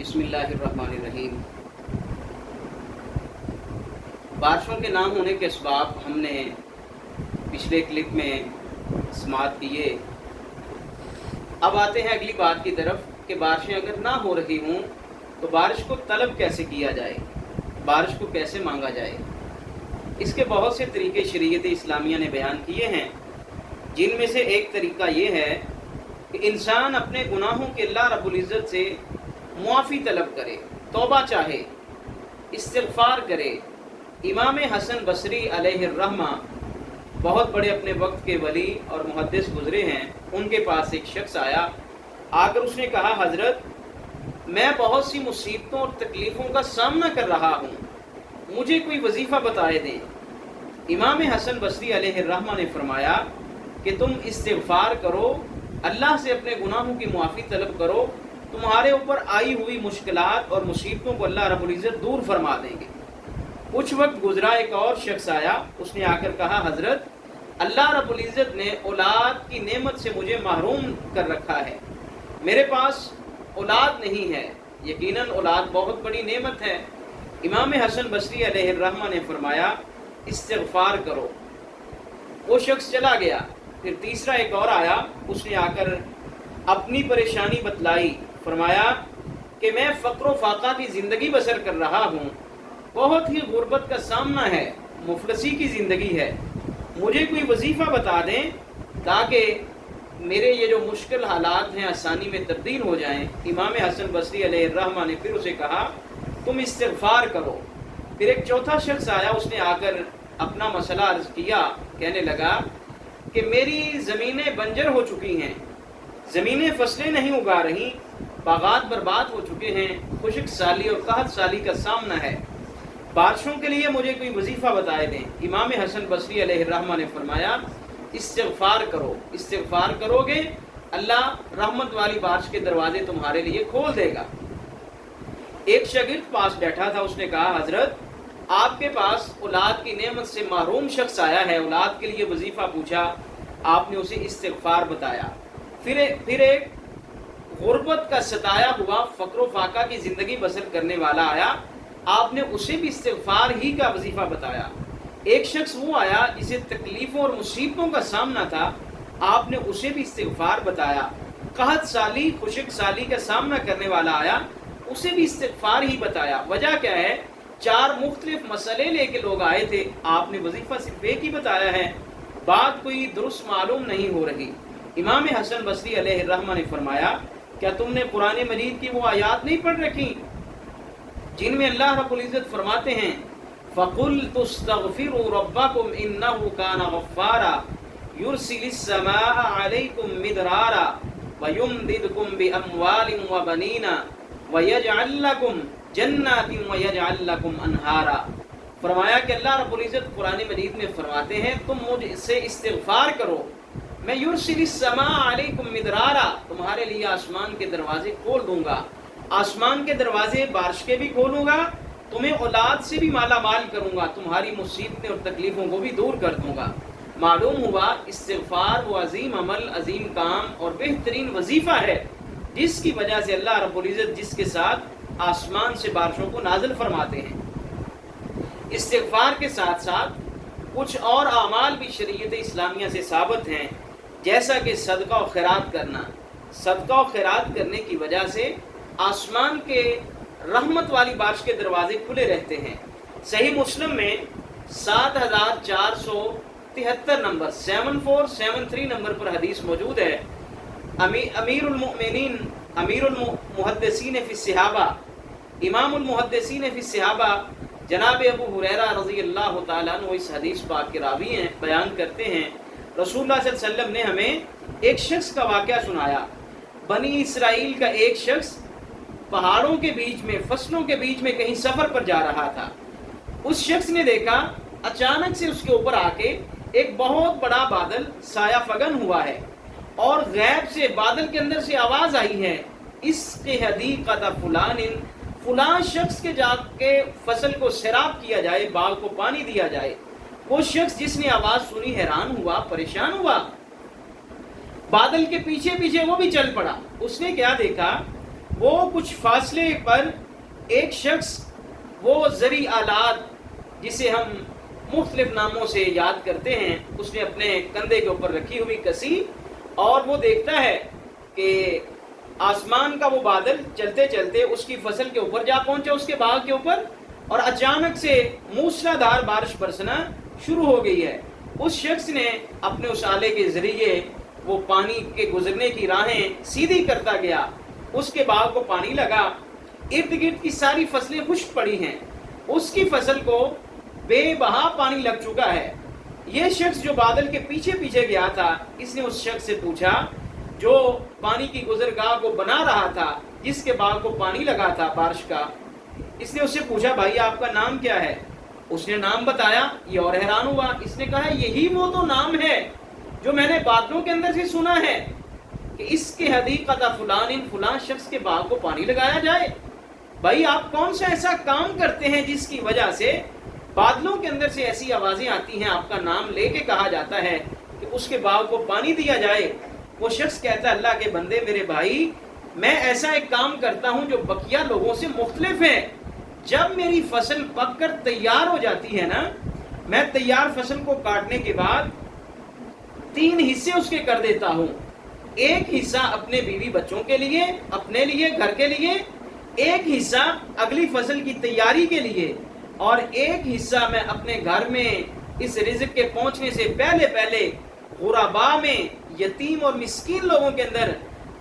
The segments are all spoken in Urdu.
بسم اللہ الرحمن الرحیم۔ بارشوں کے نام ہونے کے اسباب ہم نے پچھلے کلپ میں سماعت کیے۔ اب آتے ہیں اگلی بات کی طرف کہ بارشیں اگر نہ ہو رہی ہوں تو بارش کو طلب کیسے کیا جائے، بارش کو کیسے مانگا جائے۔ اس کے بہت سے طریقے شریعت اسلامیہ نے بیان کیے ہیں، جن میں سے ایک طریقہ یہ ہے کہ انسان اپنے گناہوں کے اللہ رب العزت سے معافی طلب کرے، توبہ چاہے، استغفار کرے۔ امام حسن بصری علیہ الرحمہ بہت بڑے اپنے وقت کے ولی اور محدث گزرے ہیں، ان کے پاس ایک شخص آیا، آ کر اس نے کہا حضرت میں بہت سی مصیبتوں اور تکلیفوں کا سامنا کر رہا ہوں، مجھے کوئی وظیفہ بتائے دیں۔ امام حسن بصری علیہ الرحمہ نے فرمایا کہ تم استغفار کرو، اللہ سے اپنے گناہوں کی معافی طلب کرو، تمہارے اوپر آئی ہوئی مشکلات اور مصیبتوں کو اللہ رب العزت دور فرما دیں گے۔ کچھ وقت گزرا، ایک اور شخص آیا، اس نے آ کر کہا حضرت اللہ رب العزت نے اولاد کی نعمت سے مجھے محروم کر رکھا ہے، میرے پاس اولاد نہیں ہے۔ یقیناً اولاد بہت بڑی نعمت ہے۔ امام حسن بصری علیہ الرحمہ نے فرمایا استغفار کرو۔ وہ شخص چلا گیا۔ پھر تیسرا ایک اور آیا، اس نے آ کر اپنی پریشانی بتلائی، فرمایا کہ میں فقر و فاقہ کی زندگی بسر کر رہا ہوں، بہت ہی غربت کا سامنا ہے، مفلسی کی زندگی ہے، مجھے کوئی وظیفہ بتا دیں تاکہ میرے یہ جو مشکل حالات ہیں آسانی میں تبدیل ہو جائیں۔ امام حسن بصری علیہ الرحمہ نے پھر اسے کہا تم استغفار کرو۔ پھر ایک چوتھا شخص آیا، اس نے آ کر اپنا مسئلہ عرض کیا، کہنے لگا کہ میری زمینیں بنجر ہو چکی ہیں، زمینیں فصلیں نہیں اگا رہی، باغات برباد ہو چکے ہیں، خشک سالی اور قحط سالی کا سامنا ہے، بارشوں کے لیے مجھے کوئی وظیفہ بتائے دیں۔ امام حسن بصری علیہ الرحمہ نے فرمایا استغفار کرو، استغفار کرو گے اللہ رحمت والی بارش کے دروازے تمہارے لیے کھول دے گا۔ ایک شاگرد پاس بیٹھا تھا، اس نے کہا حضرت آپ کے پاس اولاد کی نعمت سے محروم شخص آیا ہے، اولاد کے لیے وظیفہ پوچھا، آپ نے اسے استغفار بتایا۔ پھر ایک غربت کا ستایا ہوا فقر و فاقہ کی زندگی بسر کرنے والا آیا، آپ نے اسے بھی استغفار ہی کا وظیفہ بتایا۔ ایک شخص وہ آیا جسے تکلیفوں اور مصیبتوں کا سامنا تھا، آپ نے اسے بھی استغفار بتایا۔ قحط سالی خشک سالی کا سامنا کرنے والا آیا، اسے بھی استغفار ہی بتایا۔ وجہ کیا ہے؟ 4 مختلف مسئلے لے کے لوگ آئے تھے، آپ نے وظیفہ صرف ایک ہی بتایا ہے، بات کوئی درست معلوم نہیں ہو رہی۔ امام حسن بصری علیہ الرحمہ نے فرمایا کیا تم نے قرآن مجید کی وہ آیات نہیں پڑھ رکھی جن میں اللہ رب العزت فرماتے ہیں فَقُلْتُ اسْتَغْفِرُوا رَبَّكُمْ إِنَّهُ كَانَ غَفَّارًا يُرْسِلِ السَّمَاءَ عَلَيْكُمْ مِدْرَارًا وَيُمْدِدْكُمْ بِأَمْوَالٍ وَبَنِينَ وَيَجْعَلْ لَكُمْ جَنَّاتٍ وَيَجْعَلْ لَكُمْ أَنْهَارًا۔ فرمایا کہ اللہ رب العزت قرآن مجید میں فرماتے ہیں تم مجھ سے استغفار کرو، میں یرسل السماء علیکم مدرارا، تمہارے لیے آسمان کے دروازے کھول دوں گا، آسمان کے دروازے بارش کے بھی کھولوں گا، تمہیں اولاد سے بھی مالا مال کروں گا، تمہاری مصیبتیں اور تکلیفوں کو بھی دور کر دوں گا۔ معلوم ہوا استغفار وہ عظیم عمل، عظیم کام اور بہترین وظیفہ ہے جس کی وجہ سے اللہ رب العزت جس کے ساتھ آسمان سے بارشوں کو نازل فرماتے ہیں۔ استغفار کے ساتھ ساتھ کچھ اور اعمال بھی شریعت اسلامیہ سے ثابت ہیں، جیسا کہ صدقہ و خیرات کرنا۔ صدقہ و خیرات کرنے کی وجہ سے آسمان کے رحمت والی بارش کے دروازے کھلے رہتے ہیں۔ صحیح مسلم میں 7473 نمبر 7473 نمبر پر حدیث موجود ہے، امیر المؤمنین امیر المحدثین فی الصحابہ، امام المحدثین فی الصحابہ جناب ابو ہریرہ رضی اللہ تعالیٰ عنہ اس حدیث پاک کے راوی ہیں، بیان کرتے ہیں رسول اللہ صلی اللہ علیہ وسلم نے ہمیں ایک شخص کا واقعہ سنایا۔ بنی اسرائیل کا ایک شخص پہاڑوں کے بیچ میں، فصلوں کے بیچ میں کہیں سفر پر جا رہا تھا۔ اس شخص نے دیکھا اچانک سے اس کے اوپر آ کے ایک بہت بڑا بادل سایہ فگن ہوا ہے اور غیب سے بادل کے اندر سے آواز آئی ہے اس کے حدیقۃ فلان، فلاں شخص کے جا کے فصل کو سیراب کیا جائے، باغ کو پانی دیا جائے۔ وہ شخص جس نے آواز سنی حیران ہوا، پریشان ہوا، بادل کے پیچھے پیچھے وہ بھی چل پڑا۔ اس نے کیا دیکھا وہ کچھ فاصلے پر ایک شخص وہ زرعی آلات جسے ہم مختلف ناموں سے یاد کرتے ہیں اس نے اپنے کندھے کے اوپر رکھی ہوئی کسی، اور وہ دیکھتا ہے کہ آسمان کا وہ بادل چلتے چلتے اس کی فصل کے اوپر جا پہنچا، اس کے باغ کے اوپر، اور اچانک سے موسلا دھار بارش برسنا شروع ہو گئی ہے۔ اس شخص نے اپنے اس آلے کے ذریعے وہ پانی کے گزرنے کی راہیں سیدھی کرتا گیا، اس کے باغ کو پانی لگا، ارد گرد کی ساری فصلیں خشک پڑی ہیں، اس کی فصل کو بے بہا پانی لگ چکا ہے۔ یہ شخص جو بادل کے پیچھے پیچھے گیا تھا، اس نے اس شخص سے پوچھا جو پانی کی گزرگاہ کو بنا رہا تھا، جس کے باغ کو پانی لگا تھا بارش کا، اس نے اس سے پوچھا بھائی آپ کا نام کیا ہے؟ اس نے نام بتایا، یہ اور حیران ہوا، اس نے کہا یہی وہ تو نام ہے جو میں نے بادلوں کے اندر سے سنا ہے کہ اس کے حدیقہ فلان فلان شخص کے باغ کو پانی لگایا جائے۔ بھائی آپ کون سا ایسا کام کرتے ہیں جس کی وجہ سے بادلوں کے اندر سے ایسی آوازیں آتی ہیں، آپ کا نام لے کے کہا جاتا ہے کہ اس کے باغ کو پانی دیا جائے؟ وہ شخص کہتا ہے اللہ کے بندے میرے بھائی، میں ایسا ایک کام کرتا ہوں جو بقیہ لوگوں سے مختلف ہے۔ جب میری فصل پک کر تیار ہو جاتی ہے نا، میں تیار فصل کو کاٹنے کے بعد 3 حصے اس کے کر دیتا ہوں۔ ایک حصہ اپنے بیوی بچوں کے لیے، اپنے لیے، گھر کے لیے، ایک حصہ اگلی فصل کی تیاری کے لیے، اور ایک حصہ میں اپنے گھر میں اس رزق کے پہنچنے سے پہلے پہلے غرباء میں، یتیم اور مسکین لوگوں کے اندر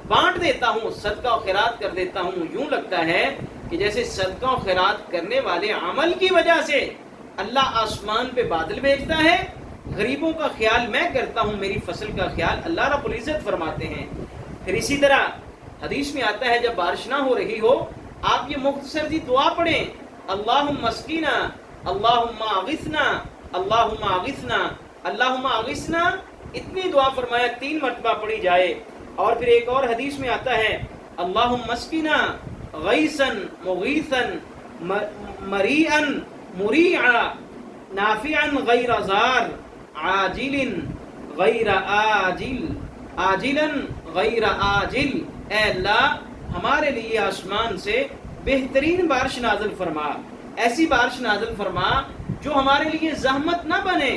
بانٹ دیتا ہوں، صدقہ و خیرات کر دیتا ہوں۔ یوں لگتا ہے کہ جیسے صدقہ و خیرات کرنے والے عمل کی وجہ سے اللہ آسمان پہ بادل بھیجتا ہے، غریبوں کا خیال میں کرتا ہوں، میری فصل کا خیال اللہ رب العزت فرماتے ہیں۔ پھر اسی طرح حدیث میں آتا ہے جب بارش نہ ہو رہی ہو، آپ یہ مختصر سی دعا پڑھیں، اللہم اسقنا، اللہم اغثنا، اللہم اغثنا، اللہم اغثنا، اتنی دعا فرمایا 3 مرتبہ پڑھی جائے۔ اور پھر ایک اور حدیث میں آتا ہے اللہم اسقنا غیثا مغیثا مریعا مریعا نافعا غیر ضار عاجل غیر آجل عاجلا غیر آجل۔ اے اللہ ہمارے لیے آسمان سے بہترین بارش نازل فرما، ایسی بارش نازل فرما جو ہمارے لیے زحمت نہ بنے،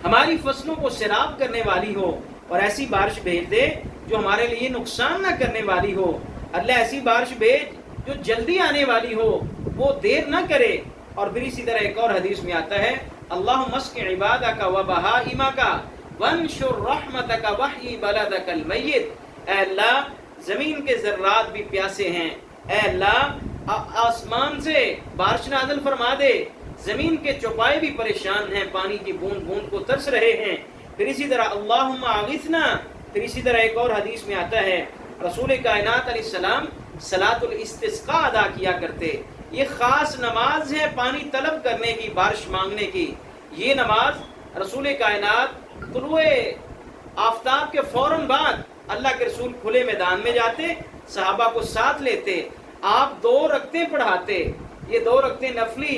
ہماری فصلوں کو سیراب کرنے والی ہو، اور ایسی بارش بھیج دے جو ہمارے لیے نقصان نہ کرنے والی ہو۔ اللہ ایسی بارش بھیج جو جلدی آنے والی ہو، وہ دیر نہ کرے۔ اور پھر اسی طرح ایک اور حدیث میں آتا ہے اللہم اسق عبادک و بہائمک وانشر رحمتک وحی بلدک المیت۔ اے اللہ زمین کے ذرات بھی پیاسے ہیں، اے اللہ آسمان سے بارش نازل فرما دے، زمین کے چوپائے بھی پریشان ہیں، پانی کی بوند بوند کو ترس رہے ہیں۔ پھر اسی طرح اللہم اغثنا۔ پھر اسی طرح ایک اور حدیث میں آتا ہے رسول کائنات علیہ السلام صلاۃ الاستسقاء ادا کیا کرتے۔ یہ خاص نماز ہے پانی طلب کرنے کی، بارش مانگنے کی۔ یہ نماز رسول کائنات طلوع آفتاب کے فوراً بعد اللہ کے رسول کھلے میدان میں جاتے، صحابہ کو ساتھ لیتے، آپ 2 رکعتیں پڑھاتے۔ یہ 2 رکعتیں نفلی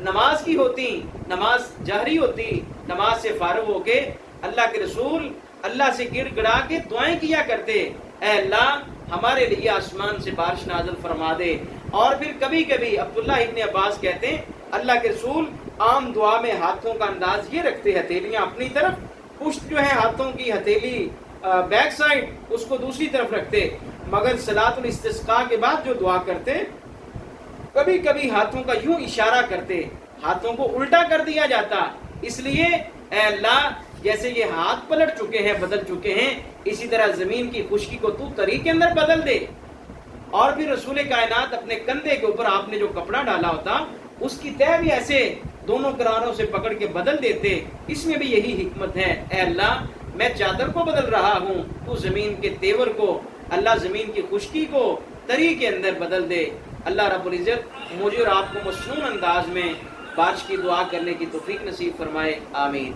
نماز کی ہوتی، نماز جہری ہوتی۔ نماز سے فارغ ہو کے اللہ کے رسول اللہ سے گڑ گڑا کے دعائیں کیا کرتے، اے اللہ ہمارے لیے آسمان سے بارش نازل فرما دے۔ اور پھر کبھی کبھی عبداللہ ابن عباس کہتے ہیں اللہ کے رسول عام دعا میں ہاتھوں کا انداز یہ رکھتے، ہتھیلیاں اپنی طرف، پشت جو ہے ہاتھوں کی ہتھیلی بیک سائڈ اس کو دوسری طرف رکھتے، مگر صلاۃ الاستسقاء کے بعد جو دعا کرتے کبھی کبھی ہاتھوں کا یوں اشارہ کرتے، ہاتھوں کو الٹا کر دیا جاتا، اس لیے اے اللہ جیسے یہ ہاتھ پلٹ چکے ہیں، بدل چکے ہیں، اسی طرح زمین کی خشکی کو تو طری کے اندر بدل دے۔ اور پھر رسول کائنات اپنے کندھے کے اوپر آپ نے جو کپڑا ڈالا ہوتا اس کی تہ بھی ایسے دونوں کناروں سے پکڑ کے بدل دیتے، اس میں بھی یہی حکمت ہے۔ اے اللہ میں چادر کو بدل رہا ہوں، تو زمین کے تیور کو، اللہ زمین کی خشکی کو طری کے اندر بدل دے۔ اللہ رب العزت مجھے اور آپ کو مصنون انداز میں بارش کی دعا کرنے کی توفیق نصیب فرمائے، آمین۔